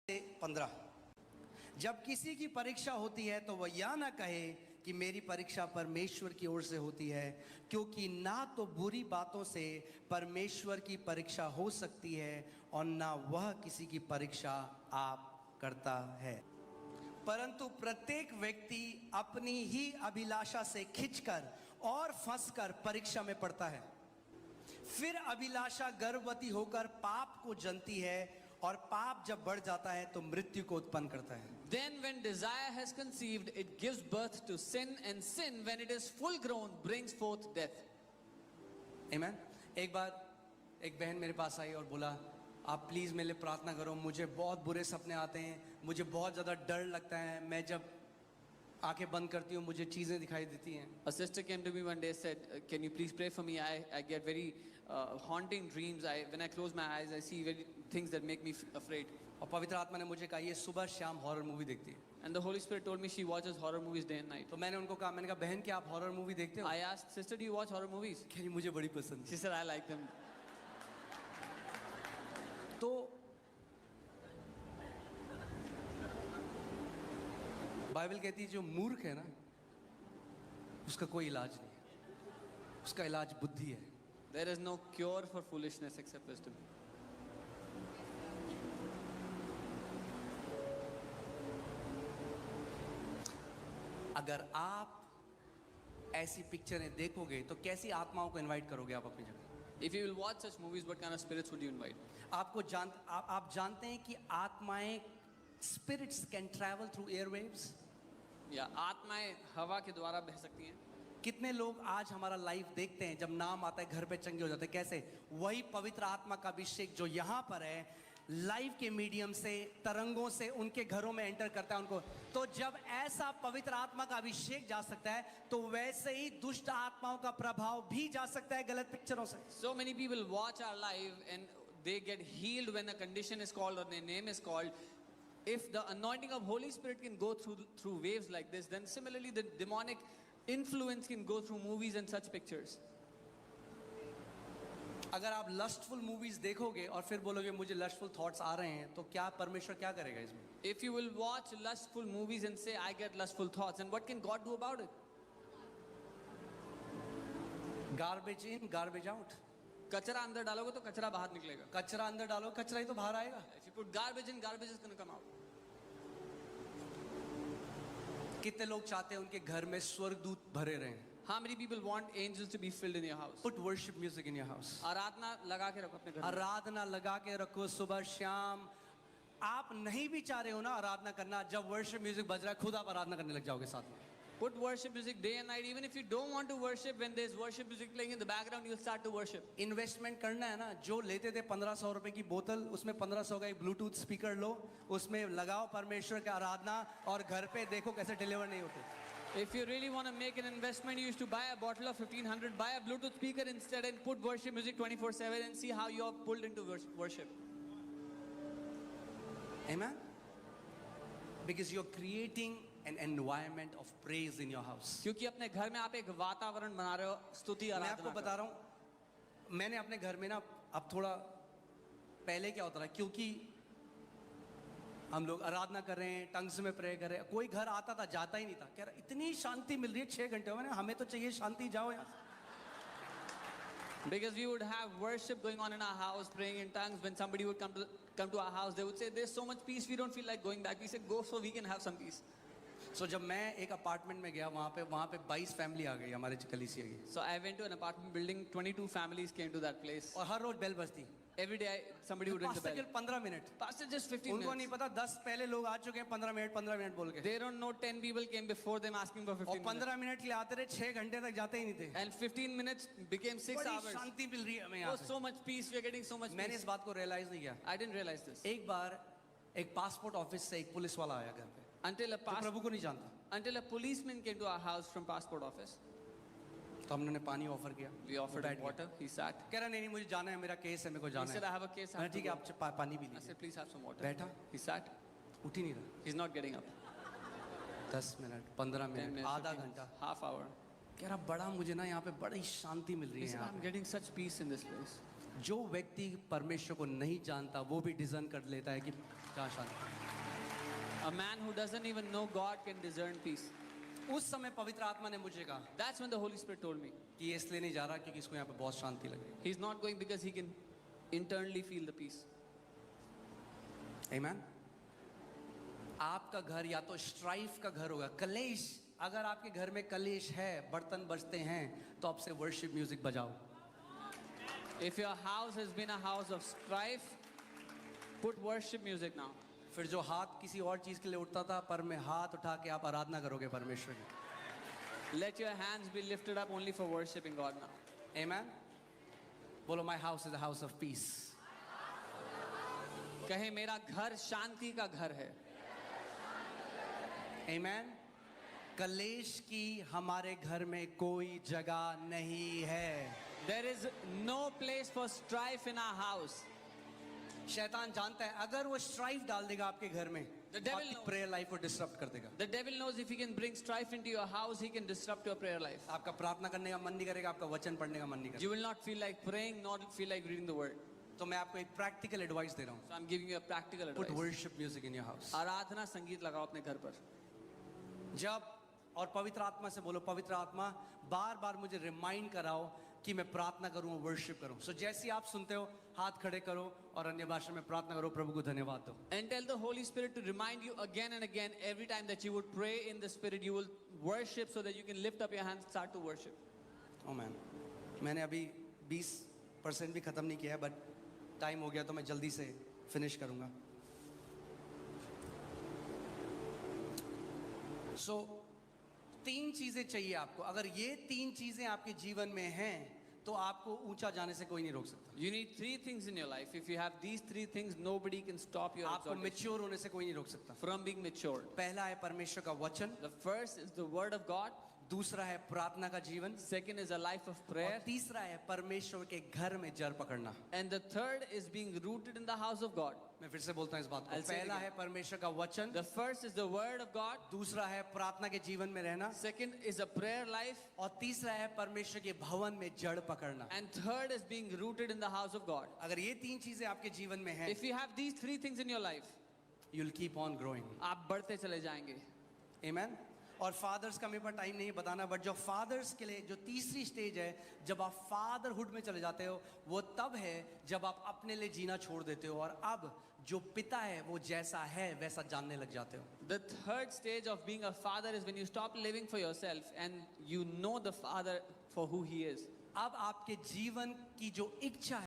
15। जब किसी की परीक्षा होती है तो वह यह ना कहे कि मेरी परीक्षा परमेश्वर की ओर से होती है, क्योंकि ना तो बुरी बातों से परमेश्वर की परीक्षा हो सकती है और ना वह किसी की परीक्षा आप करता है। परंतु प्रत्येक व्यक्ति अपनी ही अभिलाषा से खिंचकर और फंसकर परीक्षा में पड़ता है। फिर अभिलाषा गर्भवती होकर पाप को जनती है और पाप जब बढ़ जाता है तो मृत्यु को उत्पन्न करता है। Then when desire has conceived, it gives birth to sin, and sin, when it is full grown, brings forth death. Amen. एक बार एक बहन मेरे पास आई और बोला, आप प्लीज मेरे लिए प्रार्थना करो, मुझे बहुत बुरे सपने आते हैं, मुझे बहुत ज़्यादा डर लगता है, मैं जब आंखें बंद करती हूँ मुझे चीज़ें दिखाई देती हैं। A sister came to me one day, said, "Can you please pray for me? I get very haunting dreams. When I close my eyes, I see very things that make me afraid." और पवित्र आत्मा ने मुझे कहा ये सुबह शाम horror movie देखती है। And the Holy Spirit told me she watches horror movies day and night. तो मैंने उनको कहा, मैंने कहा बहन क्या आप हॉरर मूवी देखते हो? I asked, "Sister, do you watch horror movies?" कह रही मुझे बड़ी पसंद। She said, "I like them." तो बाइबल कहती है जो मूर्ख है ना उसका कोई इलाज नहीं है, उसका इलाज बुद्धि है। There is no cure for foolishness except wisdom. अगर आप ऐसी पिक्चरें देखोगे तो कैसी आत्माओं को इनवाइट करोगे आप अपनी जगह? If you will watch such movies, what kind of spirits would you invite? आप जानते हैं कि आत्माएं spirits can travel through airwaves? या आत्माएं हवा के द्वारा बह सकती हैं। कितने लोग आज हमारा लाइव देखते हैं, जब नाम आता है घर पे चंगे हो जाते हैं। कैसे? वही पवित्र आत्मा का अभिषेक जो यहाँ पर है लाइव के मीडियम से तरंगों से उनके घरों में एंटर करता है उनको। तो जब ऐसा पवित्र आत्मा का अभिषेक जा सकता है तो वैसे ही दुष्ट आत्माओं का प्रभाव भी जा सकता है गलत पिक्चरों से। So many people watch our live and they get healed when a condition is called or their name is called. If the anointing of Holy Spirit can go through waves like this, then similarly the demonic influence can go through movies and such pictures. अगर आप lustful movies देखोगे और फिर बोलोगे मुझे lustful thoughts आ रहे हैं, तो क्या परमेश्वर क्या करेगा इसमें? If you will watch lustful movies and say I get lustful thoughts, and what can God do about it? Garbage in garbage out. कचरा अंदर डालोगे तो कचरा बाहर निकलेगा। कचरा अंदर डालो कचरा ही तो बाहर आएगा। If you put garbage in, garbage is going to come out. कितने लोग चाहते हैं उनके घर में स्वर्गदूत भरे रहें? How many people want angels to be filled in your house? Put worship music in your house. आराधना लगा के रखो अपने घर में। आराधना लगा के रखो सुबह शाम। आप नहीं भी चाह रहे हो ना आराधना करना, जब वर्शिप म्यूजिक बज रहा है खुद आप आराधना करने लग जाओगे साथ में। Put worship music day and night. Even if you don't want to worship, when there's worship music playing in the background, you'll start to worship. Investment करना है ना, जो लेते थे 1500 रुपए की बोतल, उसमें 1500 का एक ब्लूटूथ स्पीकर लो, उसमें लगाओ परमेश्वर की आराधना और घर पे देखो कैसे डिलीवर नहीं होते। If you really want to make an investment, you used to buy a bottle of 1500, buy a Bluetooth speaker instead and put worship music 24/7 and see how you are pulled into worship. Amen? Because you're creating an environment of praise in your house. क्योंकि अपने घर में आप एक वातावरण बना रहे हो स्तुति आराधना। मैं आपको बता रहा हूँ, मैंने अपने घर में ना अब थोड़ा पहले क्या होता था, क्योंकि हम लोग आराधना कर रहे हैं, टंग्स में प्रे कर रहे हैं, कोई घर आता था जाता ही नहीं था, कह रहा इतनी शांति मिल रही है 6 घंटे में, हमें तो चाहिए शांति, जाओ यहाँ। Because we would have worship going on in our house, praying in tongues. When somebody would come to our house, they would say, "There's so much peace, we don't feel like going back." We said, "Go so we can have some peace." So जब मैं एक apartment में गया वहाँ पे 22 family आ गई हमारे कलीसिया की। So I went to an apartment building. 22 families came to that place. और हर रोज बेल बजती। Every day somebody would ring the bell. 15 minute. Pastor, just 15 minutes. उनको नहीं पता 10 पहले लोग आ चुके हैं 15 मिनट बोल के। They don't know 10 people came before them asking for 15 minutes। 15 minute के लिए आते रहे, 6 घंटे तक जाते ही नहीं थे। And 15 minutes became 6 hours. शांति मिल रही है हमें यहाँ से। So much peace, we are getting so much peace. मैंने इस बात को रियलाइज नहीं किया। I didn't realize this. एक बार एक पासपोर्ट ऑफिस से एक पुलिस वाला आया घर पे। प्रभु को नहीं जानता। Until a policeman came to our house from passport office. तो हमने पानी ऑफर किया। We offered him water. He sat. कह रहा नहीं मुझे जाना है, मेरा केस है, मेरे को जाना है। He said I have a case. ठीक है आप पानी भी लीजिए। I said please have some water. बैठा। He sat. उठ ही नहीं रहा। He's not getting up. 10 minute, 15 minute, आधा घंटा, half hour. कह रहा बड़ा मुझे ना यहाँ पे बड़ी शांति मिल रही है। I'm getting such peace in this place. जो व्यक्ति परमेश्वर को नहीं जानता वो भी डिजाइन कर लेता है कि जहाँ शांति। A man who doesn't even know God can discern peace. उस समय पवित्र आत्मा ने मुझे कहा That's when the Holy Spirit told me. कि ये इसलिए नहीं जा रहा क्योंकि इसको यहाँ पे बहुत शांति लगे। He's not going because he can internally feel the peace. Amen? आपका घर या तो स्ट्राइफ का घर होगा, कलेश। अगर आपके घर में कलेश है, बर्तन बजते हैं, तो आपसे वर्शिप म्यूजिक बजाओ। If your house has been a house of strife, put worship music now. फिर जो हाथ किसी और चीज के लिए उठता था, पर में हाथ उठा के आप आराधना करोगे परमेश्वर की। Let your hands be lifted up only for worshiping God now. Amen? बोलो, my house is a house of peace. कहे मेरा घर शांति का घर है. Amen? कलेश की हमारे घर में कोई जगह नहीं है। There is no place for strife in our house. शैतान जानता है अगर वो स्ट्राइफ डाल देगा आपके घर में, The devil आपकी knows. प्रेयर लाइफ को डिस्टर्ब कर देगा। The devil knows if he can bring strife into your house, he can disrupt your prayer life. आपका प्रार्थना करने का मन नहीं करेगा, आपका वचन पढ़ने का मन नहीं करेगा। You will not feel like praying, nor feel like reading the word. तो मैं आपको एक प्रैक्टिकल एडवाइस दे रहा हूँ। So I'm giving you a practical Put advice. worship music in your house. आराधना संगीत लगाओ अपने घर पर. जब और पवित्र आत्मा से बोलो, पवित्र आत्मा बार बार मुझे रिमाइंड कराओ कि मैं प्रार्थना करूं, वर्शिप करूं। सो जैसे आप सुनते हो, हाथ खड़े करो और अन्य भाषा में प्रार्थना करो, प्रभु को धन्यवाद दो। And tell the Holy Spirit to remind you again and again, every time that you would pray in the Spirit, you will worship so that you can lift up your hands, start to worship. आमेन। मैंने अभी 20% भी खत्म नहीं किया है, but time हो गया तो मैं जल्दी से फिनिश करूंगा। सो 3 चीजें चाहिए आपको। अगर ये 3 चीजें आपके जीवन में हैं, तो आपको ऊंचा जाने से कोई नहीं रोक सकता। You need 3 things in your life. If you have these 3 things, nobody can stop your आपको exaltation मैच्योर होने से कोई नहीं रोक सकता। from being matured. पहला है परमेश्वर का वचन, The first is the word of God. दूसरा है प्रार्थना का जीवन, Second is a life of और prayer. तीसरा है परमेश्वर के घर में जड़ पकड़ना। And the third is being rooted in the house of God. मैं फिर से बोलता हूँ इस बात को। I'll say it पहला again. है परमेश्वर का वचन, The first is the word of God. दूसरा है प्रार्थना के जीवन में रहना, Second is a prayer life. और तीसरा है परमेश्वर के भवन में जड़ पकड़ना। And third is being rooted in the house of God. अगर ये 3 चीजें आपके जीवन में हैं, If you have these 3 things in your life, you'll keep on growing. आप बढ़ते चले जाएंगे. Amen? और फादर्स का मेरे पास टाइम नहीं है बताना, बट जो फादर्स के लिए जो तीसरी स्टेज है, जब आप फादरहुड में चले जाते हो, वो तब है जब आप अपने लिए जीना छोड़ देते हो और अब जो पिता है वो जैसा है वैसा जानने लग जाते हो। The third stage of being a father is when you stop living for yourself and you know the father for who he is. अब आपके जीवन की जो इच्छा है